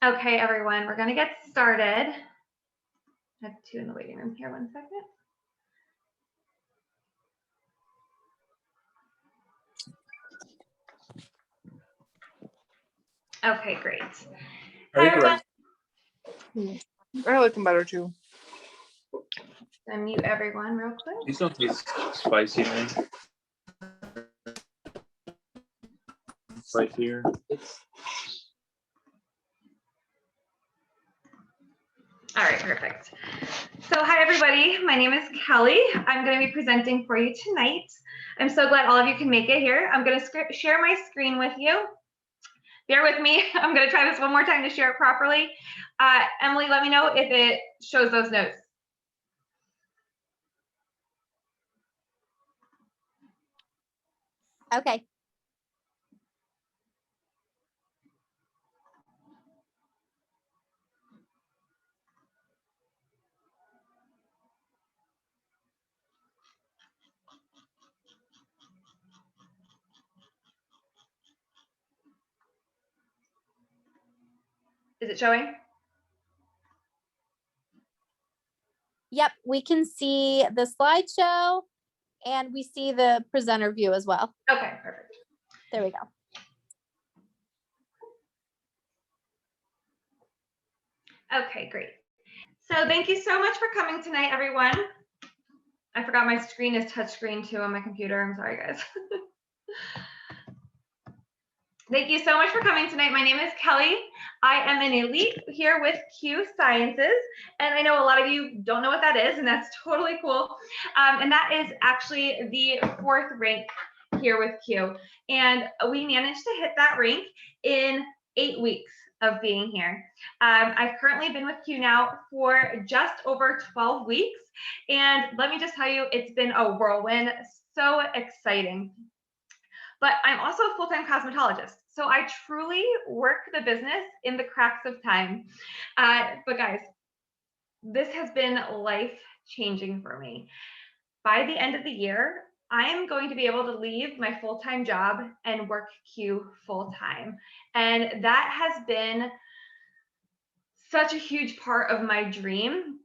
Okay, everyone, we're going to get started. I have two in the waiting room here. 1 second. Okay, great. Hi, everyone. They're looking better too. Unmute everyone real quick. These don't taste spicy, man. Right here. All right, perfect. So hi, everybody. My name is Kelly. I'm going to be presenting for you tonight. I'm so glad all of you can make it here. I'm going to share my screen with you. Bear with me. I'm going to try this one more time to share it properly. Emily, let me know if it shows those notes. Okay. Is it showing? Yep, we can see the slideshow and we see the presenter view as well. Okay, perfect. There we go. Okay, great. So thank you so much for coming tonight, everyone. I forgot my screen is touchscreen too on my computer. I'm sorry, guys. Thank you so much for coming tonight. My name is Kelly. I am an elite here with Q Sciences, and I know a lot of you don't know what that is, and that's totally cool. And that is actually the 4th rank here with Q, and we managed to hit that rank in 8 weeks of being here. I've currently been with Q now for just over 12 weeks, and let me just tell you, it's been a whirlwind, so exciting. But I'm also a full-time cosmetologist, so I truly work the business in the cracks of time. But guys, this has been life-changing for me. By the end of the year, I am going to be able to leave my full-time job and work Q full-time. And that has been such a huge part of my dream.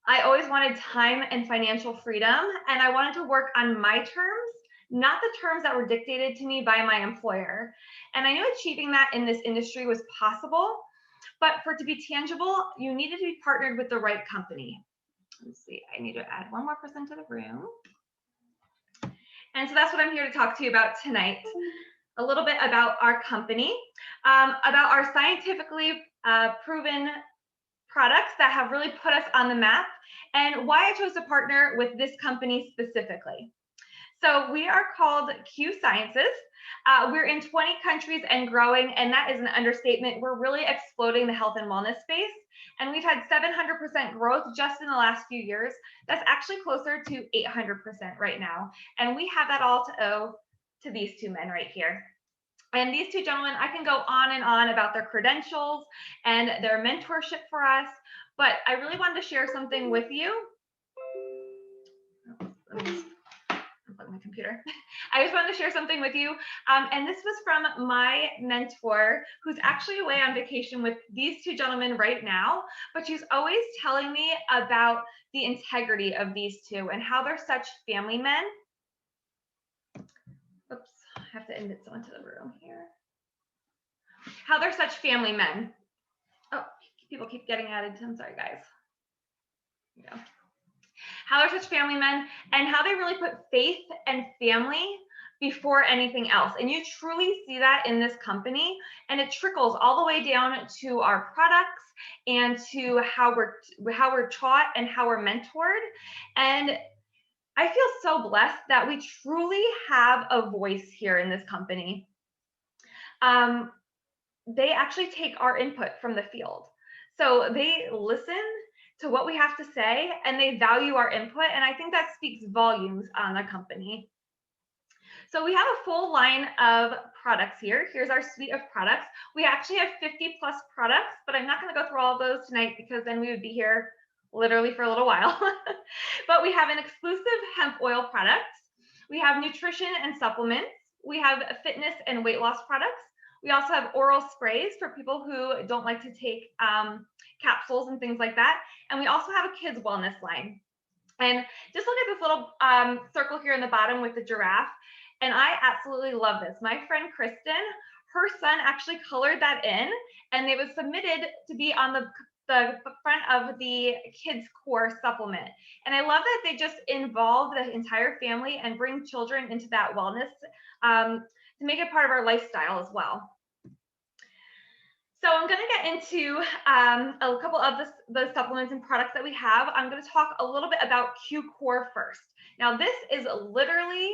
I always wanted time and financial freedom, and I wanted to work on my terms, not the terms that were dictated to me by my employer. And I knew achieving that in this industry was possible, but for it to be tangible, you needed to be partnered with the right company. Let's see, I need to add one more person to the room. And so that's what I'm here to talk to you about tonight. A little bit about our company, about our scientifically proven products that have really put us on the map, and why I chose to partner with this company specifically. So we are called Q Sciences. We're in 20 countries and growing, and that is an understatement. We're really exploding the health and wellness space, and we've had 700% growth just in the last few years. That's actually closer to 800% right now, and we have that all to owe to these two men right here. And these two gentlemen, I can go on and on about their credentials and their mentorship for us, but I really wanted to share something with you. Let me unplug my computer. I just wanted to share something with you. And this was from my mentor, who's actually away on vacation with these two gentlemen right now, but she's always telling me about the integrity of these two and how they're such family men. Oops, I have to admit someone to the room here. How they're such family men. Oh, people keep getting added. I'm sorry, guys. Here we go. How they're such family men and how they really put faith and family before anything else. And you truly see that in this company, and it trickles all the way down to our products and to how we're taught and how we're mentored. And I feel so blessed that we truly have a voice here in this company. They actually take our input from the field. So they listen to what we have to say and they value our input. And I think that speaks volumes on the company. So we have a full line of products here. Here's our suite of products. We actually have 50 plus products, but I'm not going to go through all of those tonight because then we would be here literally for a little while. But we have an exclusive hemp oil products. We have nutrition and supplements. We have fitness and weight loss products. We also have oral sprays for people who don't like to take capsules and things like that. And we also have a kids wellness line. And just look at this little circle here in the bottom with the giraffe. And I absolutely love this. My friend Kristen, her son actually colored that in, and it was submitted to be on the front of the Kids Core supplement. And I love that they just involve the entire family and bring children into that wellness to make it part of our lifestyle as well. So I'm going to get into a couple of the supplements and products that we have. I'm going to talk a little bit about Q Core first. Now, this is literally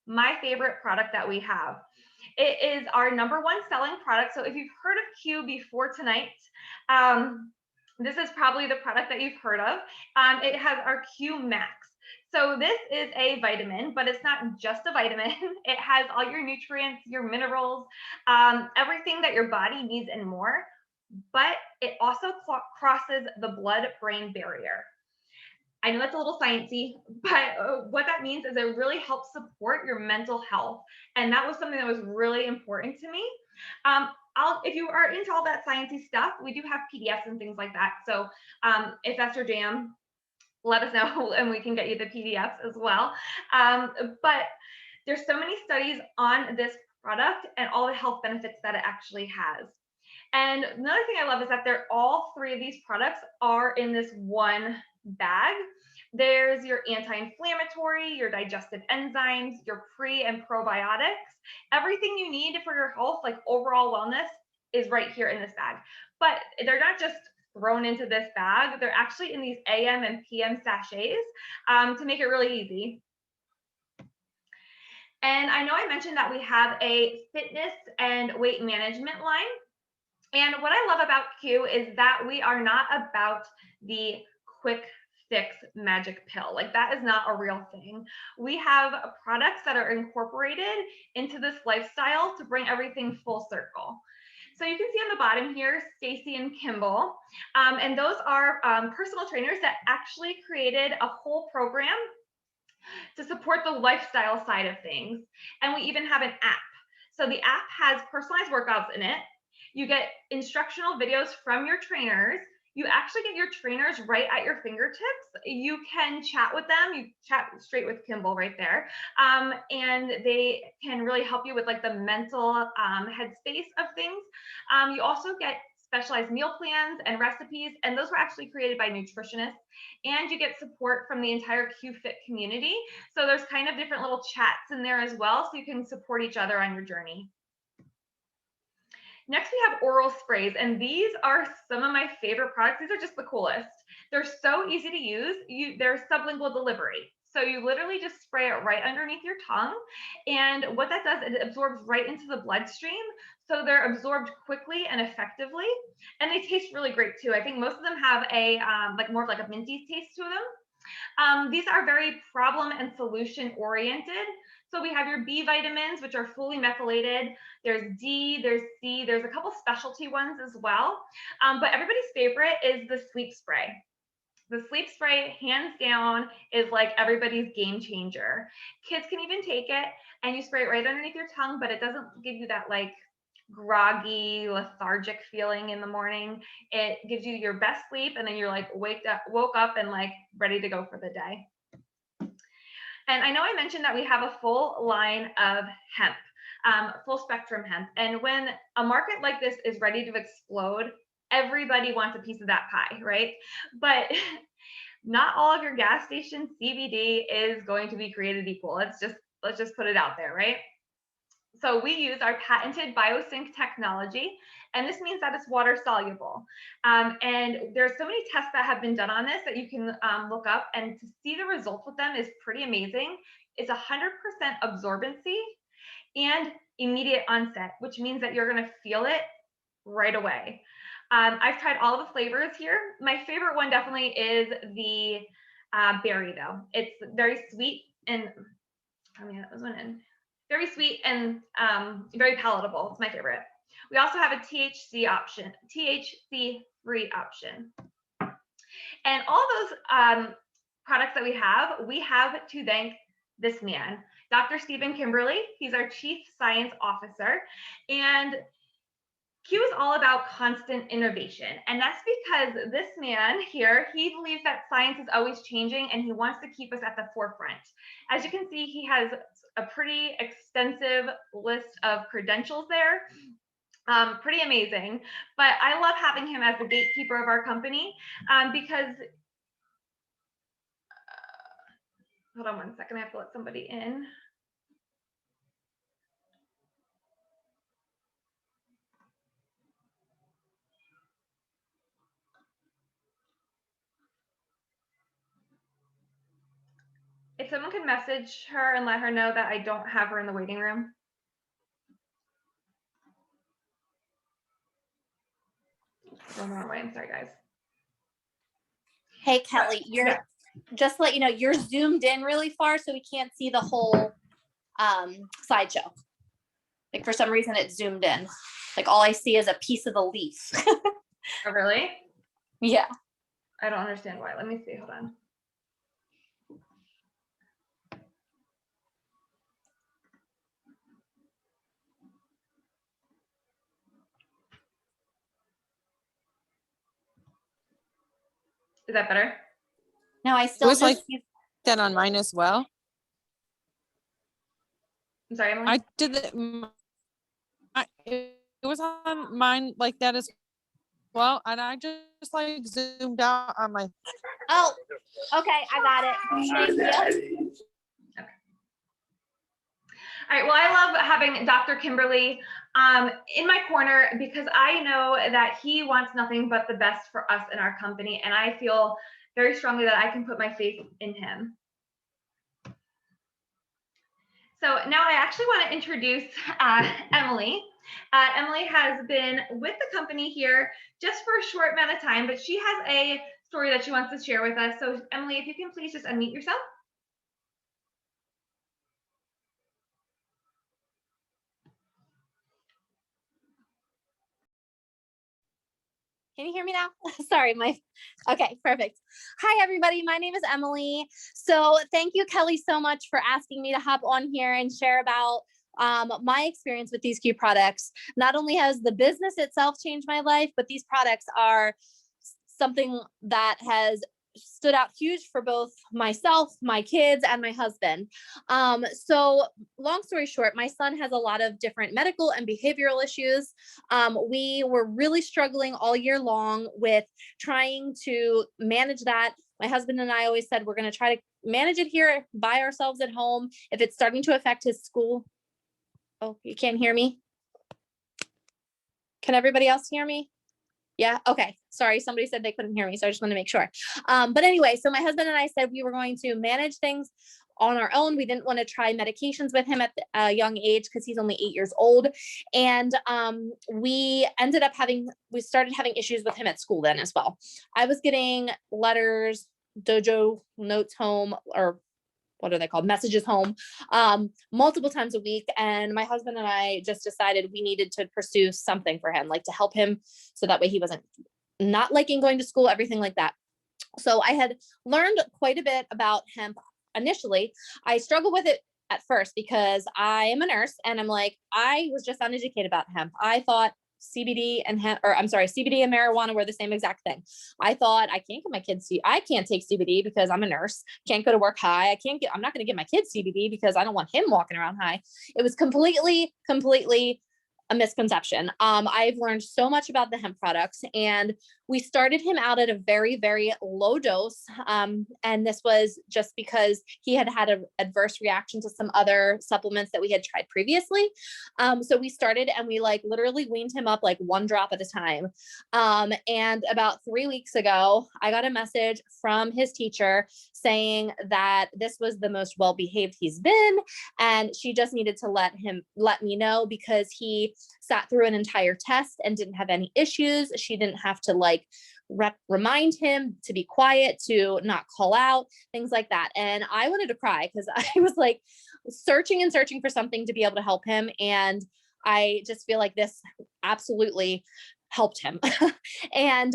my favorite product that we have. It is our #1 selling product. So if you've heard of Q before tonight, this is probably the product that you've heard of. It has our Q Max. So this is a vitamin, but it's not just a vitamin. It has all your nutrients, your minerals, everything that your body needs and more, but it also crosses the blood-brain barrier. I know that's a little sciencey, but what that means is it really helps support your mental health. And that was something that was really important to me. If you are into all that sciencey stuff, we do have PDFs and things like that. So if that's your jam, let us know and we can get you the PDFs as well. But there's so many studies on this product and all the health benefits that it actually has. And another thing I love is that all 3 of these products are in this one bag. There's your anti-inflammatory, your digestive enzymes, your pre and probiotics. Everything you need for your health, like overall wellness, is right here in this bag. But they're not just thrown into this bag. They're actually in these AM and PM sachets to make it really easy. And I know I mentioned that we have a fitness and weight management line. And what I love about Q is that we are not about the quick fix magic pill. Like, that is not a real thing. We have products that are incorporated into this lifestyle to bring everything full circle. So you can see on the bottom here, Stacy and Kimball, and those are personal trainers that actually created a whole program to support the lifestyle side of things. And we even have an app. So the app has personalized workouts in it. You get instructional videos from your trainers. You actually get your trainers right at your fingertips. You can chat with them. You chat straight with Kimball right there. And they can really help you with like the mental headspace of things. You also get specialized meal plans and recipes, and those were actually created by nutritionists. And you get support from the entire QFit community. So there's kind of different little chats in there as well, so you can support each other on your journey. Next, we have oral sprays, and these are some of my favorite products. These are just the coolest. They're so easy to use. They're sublingual delivery. So you literally just spray it right underneath your tongue. And what that does is it absorbs right into the bloodstream. So they're absorbed quickly and effectively. And they taste really great too. I think most of them have a more of like a minty taste to them. These are very problem and solution oriented. So we have your B vitamins, which are fully methylated. There's D, there's C, there's a couple specialty ones as well. But everybody's favorite is the sleep spray. The sleep spray, hands down, is like everybody's game changer. Kids can even take it and you spray it right underneath your tongue, but it doesn't give you that like groggy, lethargic feeling in the morning. It gives you your best sleep, and then you're like woke up and like ready to go for the day. And I know I mentioned that we have a full line of hemp, full spectrum hemp. And when a market like this is ready to explode, everybody wants a piece of that pie, right? But not all of your gas station CBD is going to be created equal. Let's just put it out there, right? So we use our patented BioSync technology, and this means that it's water soluble. And there's so many tests that have been done on this that you can look up, and to see the results with them is pretty amazing. It's 100% absorbency and immediate onset, which means that you're going to feel it right away. I've tried all the flavors here. My favorite one definitely is the berry, though. It's very sweet and that was one in. Very sweet and very palatable. It's my favorite. We also have a THC option, THC-free option. And all those products that we have to thank this man, Dr. Stephen Kimberly. He's our Chief Science Officer. And Q is all about constant innovation. And that's because this man here, he believes that science is always changing and he wants to keep us at the forefront. As you can see, he has a pretty extensive list of credentials there. Pretty amazing. But I love having him as the gatekeeper of our company because, hold on one second, I have to let somebody in. If someone could message her and let her know that I don't have her in the waiting room. Going the wrong way. I'm sorry, guys. Hey, Kelly, Yeah. just to let you know, you're zoomed in really far, so we can't see the whole slideshow. Like for some reason it's zoomed in. Like all I see is a piece of the leaf. Oh, really? Yeah. I don't understand why. Let me see. Hold on. Is that better? No, I It still was like just see. that on mine as well. I'm sorry, Emily. I did it was on mine like that as well, and I just like zoomed out on my. Oh, okay, I got it. Thank you. All right. Well, I love having Dr. Kimberly in my corner because I know that he wants nothing but the best for us in our company. And I feel very strongly that I can put my faith in him. So now I actually want to introduce Emily. Emily has been with the company here just for a short amount of time, but she has a story that she wants to share with us. So Emily, if you can please just unmute yourself. Can you hear me now? Sorry, okay, perfect. Hi, everybody. My name is Emily. So thank you, Kelly, so much for asking me to hop on here and share about my experience with these Q products. Not only has the business itself changed my life, but these products are something that has stood out huge for both myself, my kids, and my husband. So long story short, my son has a lot of different medical and behavioral issues. We were really struggling all year long with trying to manage that. My husband and I always said, we're going to try to manage it here by ourselves at home. If it's starting to affect his school. Oh, you can't hear me? Can everybody else hear me? Yeah. Okay. Sorry. Somebody said they couldn't hear me. So I just want to make sure. But anyway, so my husband and I said we were going to manage things on our own. We didn't want to try medications with him at a young age because he's only 8 years old. And we started having issues with him at school then as well. I was getting letters, dojo notes home, or what are they called? Messages home, multiple times a week. And my husband and I just decided we needed to pursue something for him, like to help him so that way he wasn't not liking going to school, everything like that. So I had learned quite a bit about hemp initially. I struggled with it at first because I am a nurse and I'm like, I was just uneducated about hemp. I thought CBD and CBD and marijuana were the same exact thing. I thought I can't get my kids I can't take CBD because I'm a nurse, can't go to work high. I'm not going to give my kids CBD because I don't want him walking around high. It was completely a misconception. I've learned so much about the hemp products, and we started him out at a very, very low dose. And this was just because he had an adverse reaction to some other supplements that we had tried previously. So we started and we literally weaned him up like one drop at a time. And about 3 weeks ago, I got a message from his teacher saying that this was the most well-behaved he's been. And she just needed to let me know because he sat through an entire test and didn't have any issues. She didn't have to remind him to be quiet, to not call out, things like that. And I wanted to cry because I was searching and searching for something to be able to help him. And I just feel like this absolutely helped him. And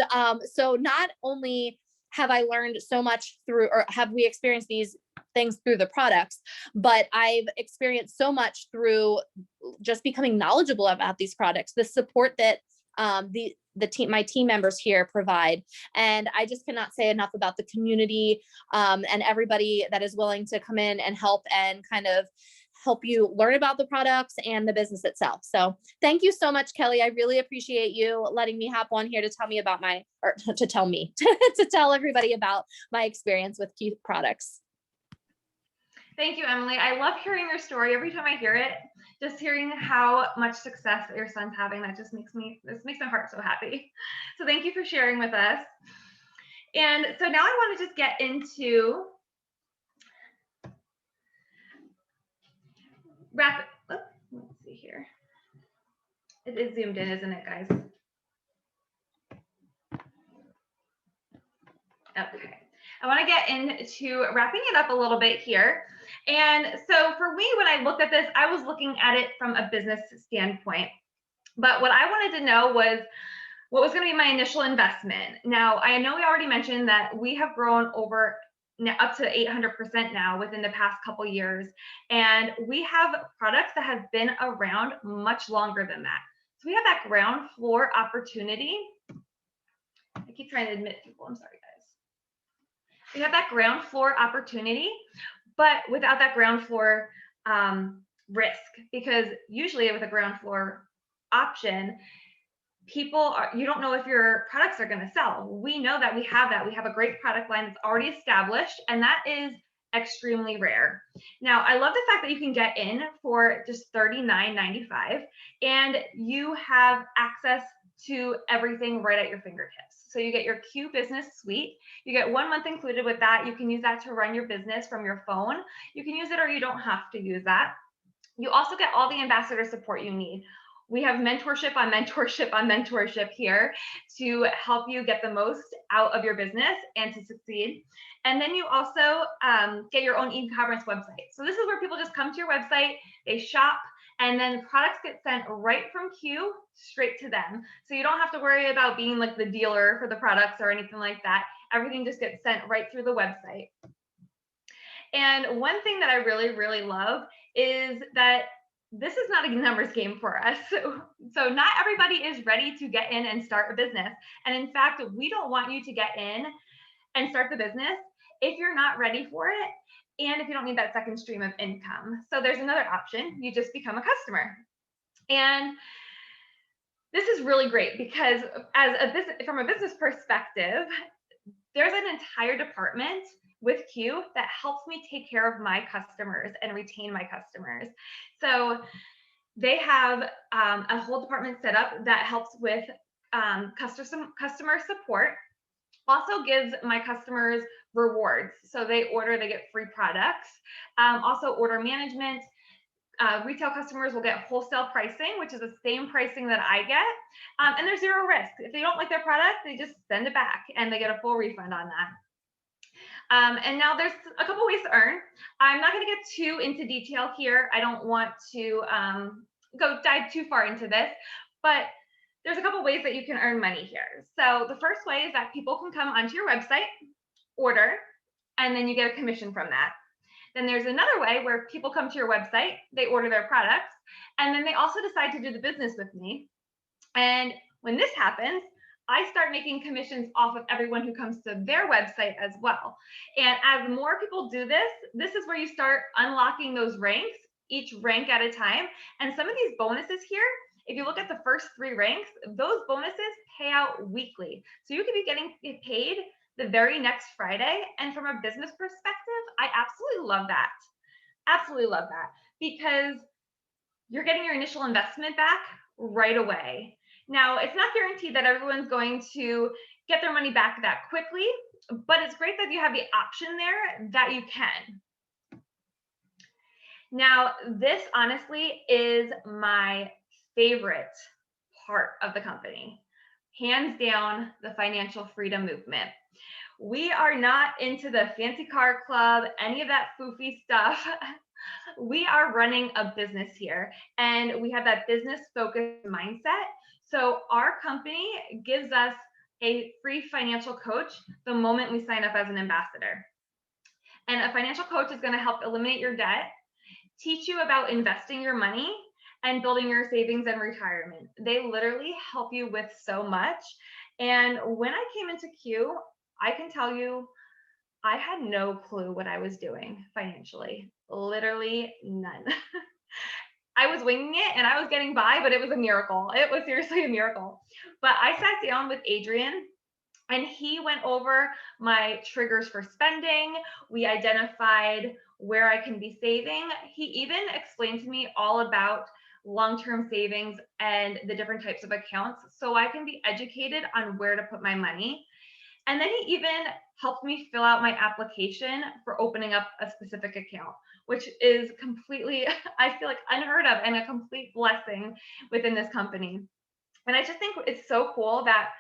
so not only have I learned so much or have we experienced these things through the products, but I've experienced so much through just becoming knowledgeable about these products, the support that my team members here provide. And I just cannot say enough about the community and everybody that is willing to come in and help and kind of help you learn about the products and the business itself. So thank you so much, Kelly. I really appreciate you letting me hop on here to tell me about to tell everybody about my experience with Q products. Thank you, Emily. I love hearing your story. Every time I hear it, just hearing how much success that your son's having, that just makes my heart so happy. So thank you for sharing with us. And so now I want to just get into let's see here. It is zoomed in, isn't it, guys? Okay. I want to get into wrapping it up a little bit here. And so for me, when I looked at this, I was looking at it from a business standpoint. But what I wanted to know was what was going to be my initial investment. Now, I know we already mentioned that we have grown up to 800% now within the past couple years. And we have products that have been around much longer than that. So we have that ground floor opportunity. I keep trying to admit people, I'm sorry, guys. We have that ground floor opportunity, but without that ground floor risk, because usually with a ground floor option, you don't know if your products are going to sell. We know that we have a great product line that's already established, and that is extremely rare. Now, I love the fact that you can get in for just $39.95 and you have access to everything right at your fingertips. So you get your Q Business Suite. You get 1 month included with that. You can use that to run your business from your phone. You can use it or you don't have to use that. You also get all the ambassador support you need. We have mentorship on mentorship on mentorship here to help you get the most out of your business and to succeed. And then you also get your own e-commerce website. So this is where people just come to your website, they shop, and then products get sent right from Q straight to them. So you don't have to worry about being like the dealer for the products or anything like that. Everything just gets sent right through the website. And one thing that I really, really love is that this is not a numbers game for us. So not everybody is ready to get in and start a business. And in fact, we don't want you to get in and start the business if you're not ready for it and if you don't need that second stream of income. So there's another option. You just become a customer. And this is really great because from a business perspective, there's an entire department with Q that helps me take care of my customers and retain my customers. So they have a whole department set up that helps with customer support, also gives my customers rewards. So they get free products, also order management. Retail customers will get wholesale pricing, which is the same pricing that I get. And there's zero risk. If they don't like their product, they just send it back and they get a full refund on that. And now there's a couple ways to earn. I'm not going to get too into detail here. I don't want to dive too far into this, but there's a couple ways that you can earn money here. So the first way is that people can come onto your website, order, and then you get a commission from that. Then there's another way where people come to your website, they order their products, and then they also decide to do the business with me. And when this happens, I start making commissions off of everyone who comes to their website as well. And as more people do this, this is where you start unlocking those ranks, each rank at a time. And some of these bonuses here, if you look at the first 3 ranks, those bonuses pay out weekly. So you could be getting paid the very next Friday. And from a business perspective, I absolutely love that. Absolutely love that because you're getting your initial investment back right away. Now, it's not guaranteed that everyone's going to get their money back that quickly, but it's great that you have the option there that you can. Now, this honestly is my favorite part of the company. Hands down, the financial freedom movement. We are not into the fancy car club, any of that foofy stuff. We are running a business here and we have that business focused mindset. So our company gives us a free financial coach the moment we sign up as an ambassador. And a financial coach is going to help eliminate your debt, teach you about investing your money, and building your savings and retirement. They literally help you with so much. And when I came into Q, I can tell you, I had no clue what I was doing financially, literally none. I was winging it and I was getting by, but it was a miracle. It was seriously a miracle. But I sat down with Adrian and he went over my triggers for spending. We identified where I can be saving. He even explained to me all about long-term savings and the different types of accounts so I can be educated on where to put my money. And then he even helped me fill out my application for opening up a specific account, which is completely, I feel like, unheard of and a complete blessing within this company. And I just think it's so cool that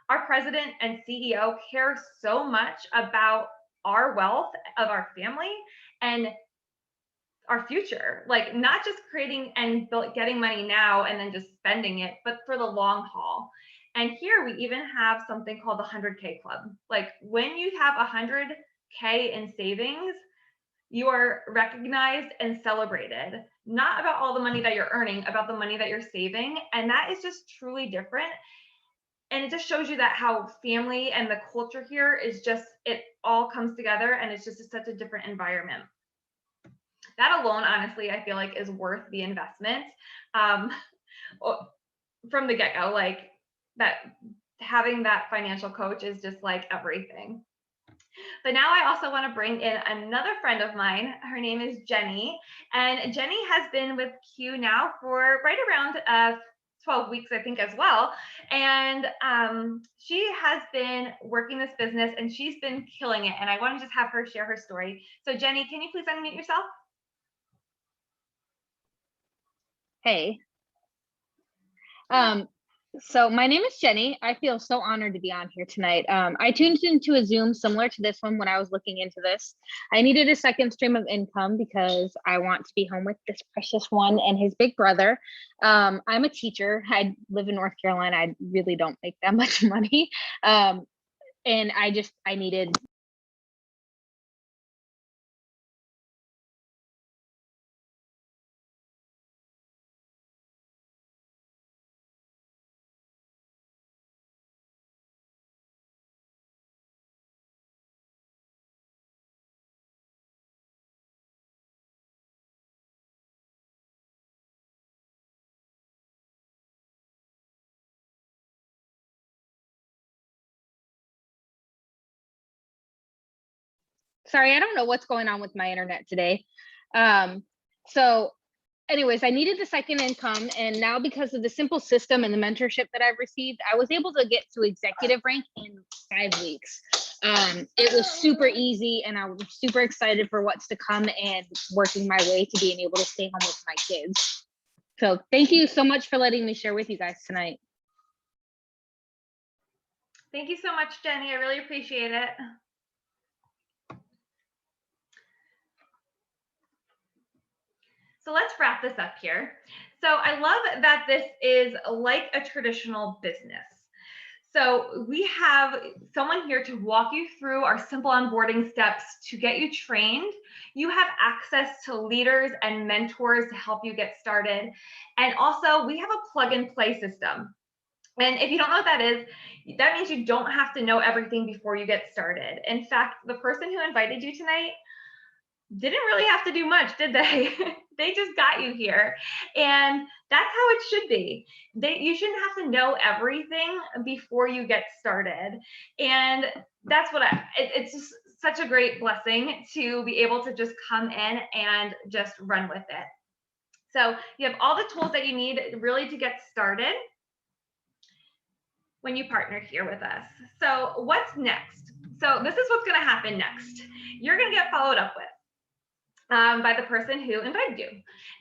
our president and CEO care so much about our wealth of our family and our future, like not just creating and getting money now and then just spending it, but for the long haul. And here we even have something called the 100K Club. Like when you have 100K in savings, you are recognized and celebrated, not about all the money that you're earning, about the money that you're saving. And that is just truly different. And it just shows you that how family and the culture here is just, it all comes together and it's just such a different environment. That alone, honestly, I feel like is worth the investment from the get-go. Like that, having that financial coach is just like everything. But now I also want to bring in another friend of mine. Her name is Jenny, and Jenny has been with Q now for right around 12 weeks, I think, as well. And she has been working this business and she's been killing it. And I want to just have her share her story. So Jenny, can you please unmute yourself? Hey. So my name is Jenny. I feel so honored to be on here tonight. I tuned into a Zoom similar to this one when I was looking into this. I needed a second stream of income because I want to be home with this precious one and his big brother. I'm a teacher. I live in North Carolina. I really don't make that much money. And I needed sorry, I don't know what's going on with my internet today. So anyways, I needed the second income. And now because of the simple system and the mentorship that I've received, I was able to get to executive rank in 5 weeks. It was super easy and I was super excited for what's to come and working my way to being able to stay home with my kids. So thank you so much for letting me share with you guys tonight. Thank you so much, Jenny. I really appreciate it. So let's wrap this up here. So I love that this is like a traditional business. So we have someone here to walk you through our simple onboarding steps to get you trained. You have access to leaders and mentors to help you get started. And also we have a plug and play system. And if you don't know what that is, that means you don't have to know everything before you get started. In fact, the person who invited you tonight didn't really have to do much, did they? They just got you here. And that's how it should be. You shouldn't have to know everything before you get started. And that's what it's just such a great blessing to be able to just come in and just run with it. So you have all the tools that you need really to get started when you partner here with us. So what's next? So this is what's going to happen next. You're going to get followed up with by the person who invited you.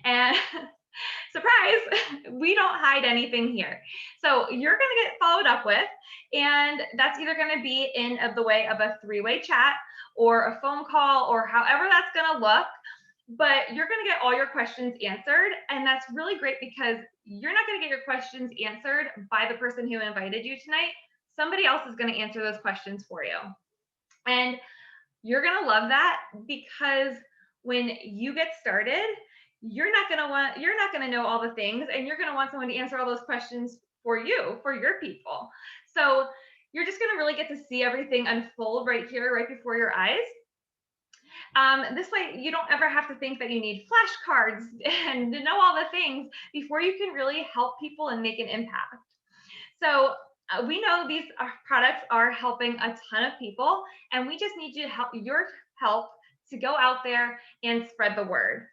And surprise, we don't hide anything here. So you're going to get followed up with, and that's either going to be in the way of a three-way chat or a phone call or however that's going to look. But you're going to get all your questions answered. And that's really great because you're not going to get your questions answered by the person who invited you tonight. Somebody else is going to answer those questions for you. And you're going to love that because when you get started, you're not going to know all the things, and you're going to want someone to answer all those questions for you, for your people. So you're just going to really get to see everything unfold right here, right before your eyes. This way, you don't ever have to think that you need flashcards and to know all the things before you can really help people and make an impact. So we know these products are helping a ton of people, and we just need your help to go out there and spread the word.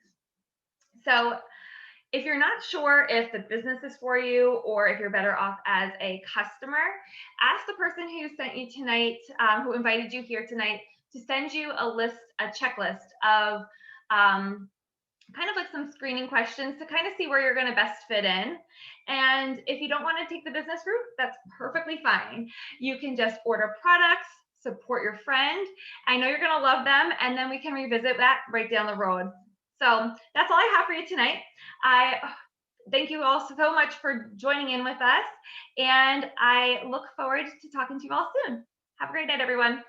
So if you're not sure if the business is for you or if you're better off as a customer, ask the person who sent you tonight, who invited you here tonight, to send you a checklist of kind of like some screening questions to kind of see where you're going to best fit in. And if you don't want to take the business route, that's perfectly fine. You can just order products, support your friend. I know you're going to love them, and then we can revisit that right down the road. So that's all I have for you tonight. I thank you all so much for joining in with us, and I look forward to talking to you all soon. Have a great night, everyone.